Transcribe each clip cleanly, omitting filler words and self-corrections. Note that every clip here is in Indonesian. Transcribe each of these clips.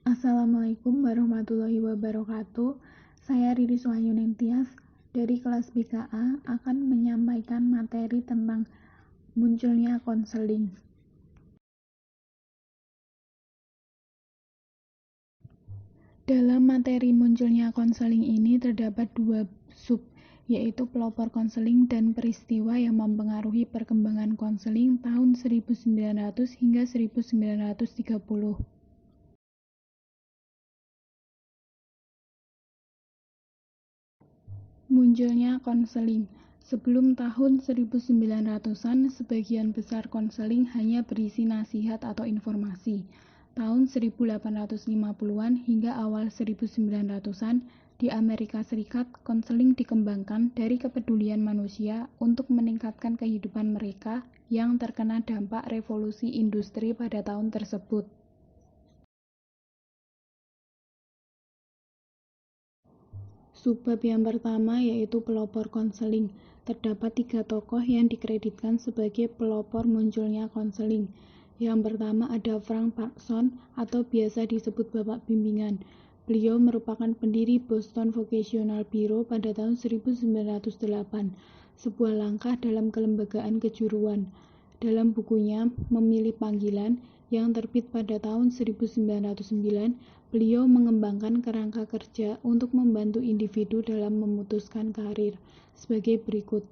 Assalamualaikum warahmatullahi wabarakatuh. Saya Riri Suhayuning Tias dari kelas BKA akan menyampaikan materi tentang munculnya konseling. Dalam materi munculnya konseling ini terdapat dua sub, yaitu pelopor konseling dan peristiwa yang mempengaruhi perkembangan konseling tahun 1900 hingga 1930. Munculnya konseling. Sebelum tahun 1900-an, sebagian besar konseling hanya berisi nasihat atau informasi. Tahun 1850-an hingga awal 1900-an, di Amerika Serikat, konseling dikembangkan dari kepedulian manusia untuk meningkatkan kehidupan mereka yang terkena dampak revolusi industri pada tahun tersebut. Subbab yang pertama yaitu pelopor konseling. Terdapat 3 tokoh yang dikreditkan sebagai pelopor munculnya konseling. Yang pertama ada Frank Parkson atau biasa disebut Bapak Bimbingan. Beliau merupakan pendiri Boston Vocational Bureau pada tahun 1908, sebuah langkah dalam kelembagaan kejuruan. Dalam bukunya Memilih Panggilan yang terbit pada tahun 1909, beliau mengembangkan kerangka kerja untuk membantu individu dalam memutuskan karir sebagai berikut.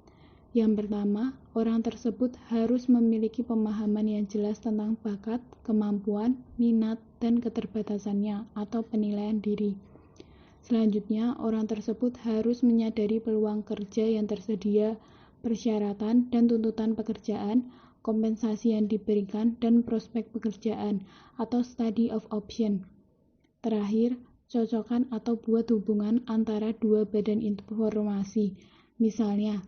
Yang pertama, orang tersebut harus memiliki pemahaman yang jelas tentang bakat, kemampuan, minat, dan keterbatasannya atau penilaian diri. Selanjutnya, orang tersebut harus menyadari peluang kerja yang tersedia, persyaratan dan tuntutan pekerjaan, kompensasi yang diberikan, dan prospek pekerjaan atau study of option. Terakhir, cocokkan atau buat hubungan antara dua badan informasi, misalnya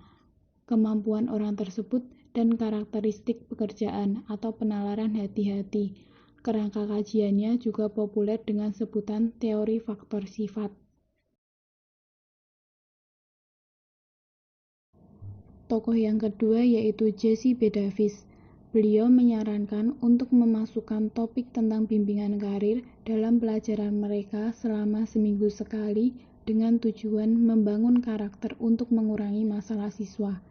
kemampuan orang tersebut dan karakteristik pekerjaan atau penalaran hati-hati. Kerangka kajiannya juga populer dengan sebutan teori faktor sifat. Tokoh yang kedua yaitu Jesse B. Davis. Beliau menyarankan untuk memasukkan topik tentang bimbingan karir dalam pelajaran mereka selama seminggu sekali dengan tujuan membangun karakter untuk mengurangi masalah siswa.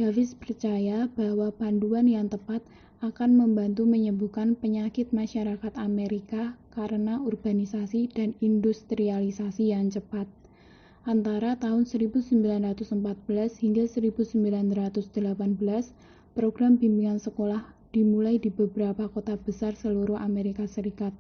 Davis percaya bahwa panduan yang tepat akan membantu menyembuhkan penyakit masyarakat Amerika karena urbanisasi dan industrialisasi yang cepat. Antara tahun 1914 hingga 1918, program bimbingan sekolah dimulai di beberapa kota besar seluruh Amerika Serikat.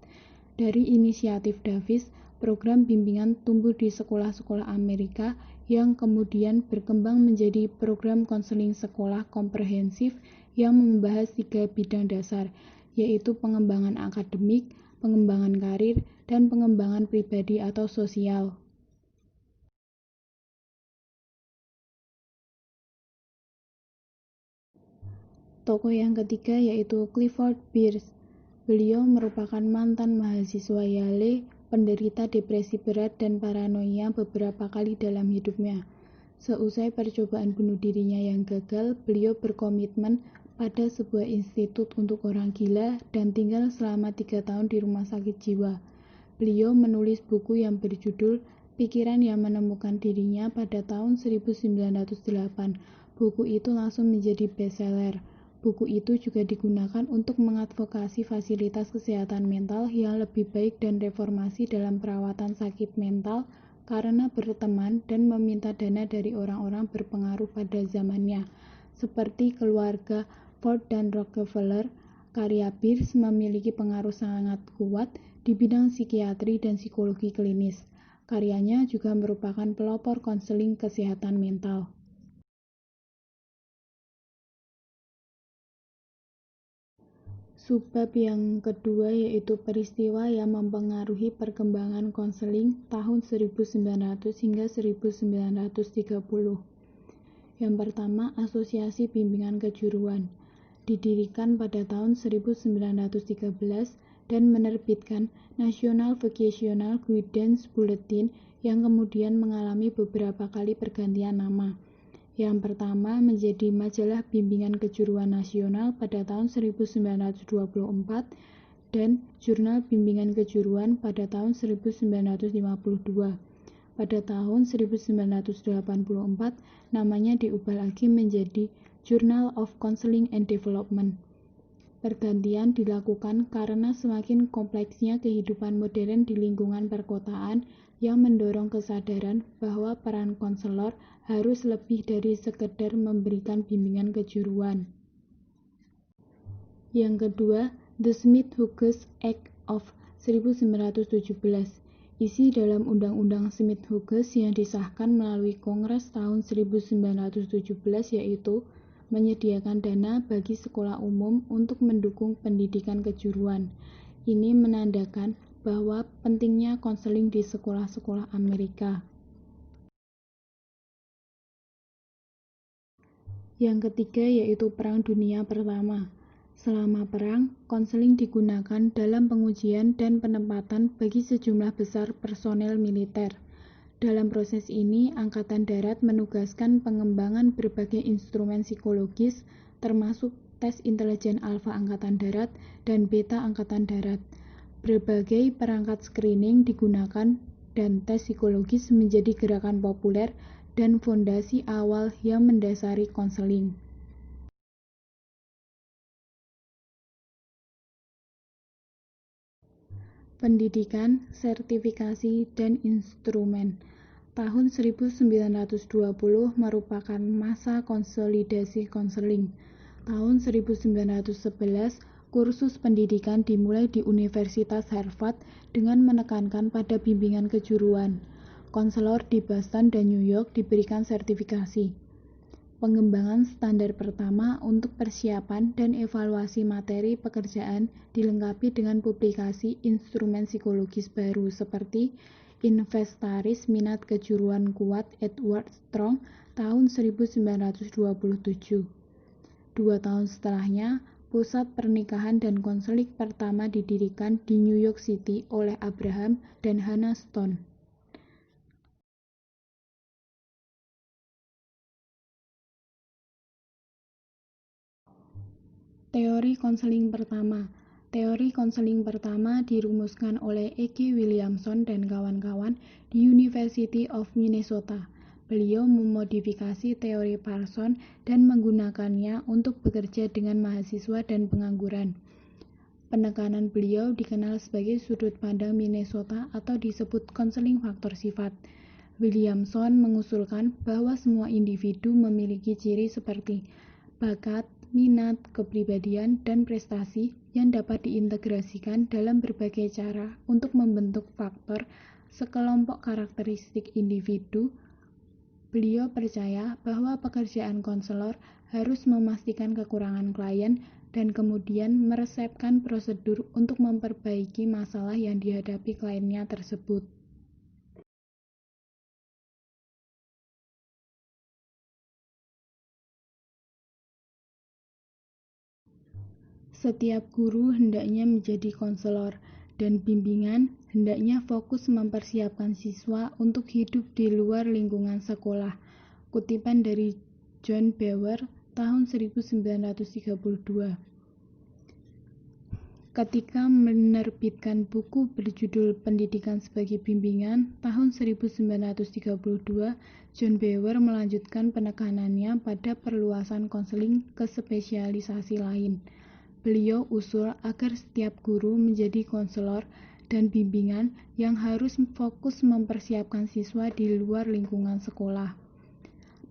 Dari inisiatif Davis, program bimbingan tumbuh di sekolah-sekolah Amerika yang kemudian berkembang menjadi program konseling sekolah komprehensif yang membahas 3 bidang dasar, yaitu pengembangan akademik, pengembangan karir, dan pengembangan pribadi atau sosial. Tokoh yang ketiga yaitu Clifford Pierce. Beliau merupakan mantan mahasiswa Yale, penderita depresi berat dan paranoia beberapa kali dalam hidupnya. Seusai percobaan bunuh dirinya yang gagal, beliau berkomitmen pada sebuah institut untuk orang gila dan tinggal selama 3 tahun di rumah sakit jiwa. Beliau menulis buku yang berjudul Pikiran yang Menemukan Dirinya pada tahun 1908. Buku itu langsung menjadi bestseller. Buku itu juga digunakan untuk mengadvokasi fasilitas kesehatan mental yang lebih baik dan reformasi dalam perawatan sakit mental karena berteman dan meminta dana dari orang-orang berpengaruh pada zamannya, seperti keluarga Ford dan Rockefeller. Karya Pierce memiliki pengaruh sangat kuat di bidang psikiatri dan psikologi klinis. Karyanya juga merupakan pelopor konseling kesehatan mental. Subbab yang kedua yaitu peristiwa yang mempengaruhi perkembangan konseling tahun 1900 hingga 1930. Yang pertama, Asosiasi Bimbingan Kejuruan. Didirikan pada tahun 1913 dan menerbitkan National Vocational Guidance Bulletin yang kemudian mengalami beberapa kali pergantian nama. Yang pertama menjadi Majalah Bimbingan Kejuruan Nasional pada tahun 1924 dan Jurnal Bimbingan Kejuruan pada tahun 1952. Pada tahun 1984, namanya diubah lagi menjadi Journal of Counseling and Development. Pergantian dilakukan karena semakin kompleksnya kehidupan modern di lingkungan perkotaan yang mendorong kesadaran bahwa peran konselor harus lebih dari sekedar memberikan bimbingan kejuruan. Yang kedua, The Smith-Hughes Act of 1917. Isi dalam Undang-Undang Smith-Hughes yang disahkan melalui Kongres tahun 1917 yaitu menyediakan dana bagi sekolah umum untuk mendukung pendidikan kejuruan. Ini menandakan bahwa pentingnya konseling di sekolah-sekolah Amerika. Yang ketiga yaitu Perang Dunia Pertama. Selama perang, konseling digunakan dalam pengujian dan penempatan bagi sejumlah besar personel militer. Dalam proses ini, Angkatan Darat menugaskan pengembangan berbagai instrumen psikologis, termasuk tes intelijen Alfa Angkatan Darat dan Beta Angkatan Darat. Berbagai perangkat screening digunakan dan tes psikologis menjadi gerakan populer dan fondasi awal yang mendasari konseling. Pendidikan, sertifikasi, dan instrumen. Tahun 1920 merupakan masa konsolidasi konseling. Tahun 1911, kursus pendidikan dimulai di Universitas Harvard dengan menekankan pada bimbingan kejuruan. Konselor di Boston dan New York diberikan sertifikasi. Pengembangan standar pertama untuk persiapan dan evaluasi materi pekerjaan dilengkapi dengan publikasi instrumen psikologis baru seperti Inventaris Minat Kejuruan Kuat Edward Strong tahun 1927. 2 tahun setelahnya, pusat pernikahan dan konseling pertama didirikan di New York City oleh Abraham dan Hannah Stone. Teori konseling pertama. Teori konseling pertama dirumuskan oleh E.G. Williamson dan kawan-kawan di University of Minnesota. Beliau memodifikasi teori Parson dan menggunakannya untuk bekerja dengan mahasiswa dan pengangguran. Penekanan beliau dikenal sebagai sudut pandang Minnesota atau disebut konseling faktor sifat. Williamson mengusulkan bahwa semua individu memiliki ciri seperti bakat, minat, kepribadian, dan prestasi yang dapat diintegrasikan dalam berbagai cara untuk membentuk faktor sekelompok karakteristik individu. Beliau percaya bahwa pekerjaan konselor harus memastikan kekurangan klien dan kemudian meresepkan prosedur untuk memperbaiki masalah yang dihadapi kliennya tersebut. Setiap guru hendaknya menjadi konselor, dan bimbingan hendaknya fokus mempersiapkan siswa untuk hidup di luar lingkungan sekolah. Kutipan dari John Bauer tahun 1932. Ketika menerbitkan buku berjudul Pendidikan sebagai Bimbingan tahun 1932, John Bauer melanjutkan penekanannya pada perluasan konseling ke spesialisasi lain. Beliau usul agar setiap guru menjadi konselor dan bimbingan yang harus fokus mempersiapkan siswa di luar lingkungan sekolah.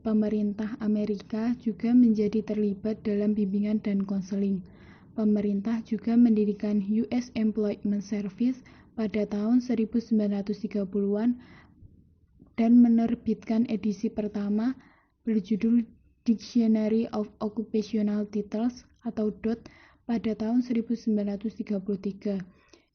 Pemerintah Amerika juga menjadi terlibat dalam bimbingan dan konseling. Pemerintah juga mendirikan US Employment Service pada tahun 1930-an dan menerbitkan edisi pertama berjudul Dictionary of Occupational Titles atau DOT pada tahun 1933,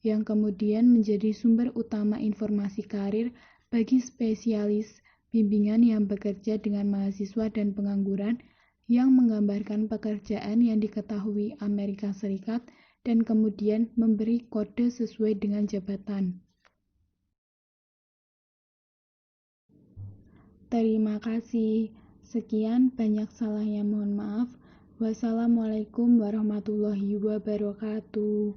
yang kemudian menjadi sumber utama informasi karir bagi spesialis bimbingan yang bekerja dengan mahasiswa dan pengangguran yang menggambarkan pekerjaan yang diketahui Amerika Serikat dan kemudian memberi kode sesuai dengan jabatan. Terima kasih. Sekian, banyak salahnya mohon maaf. Wassalamualaikum warahmatullahi wabarakatuh.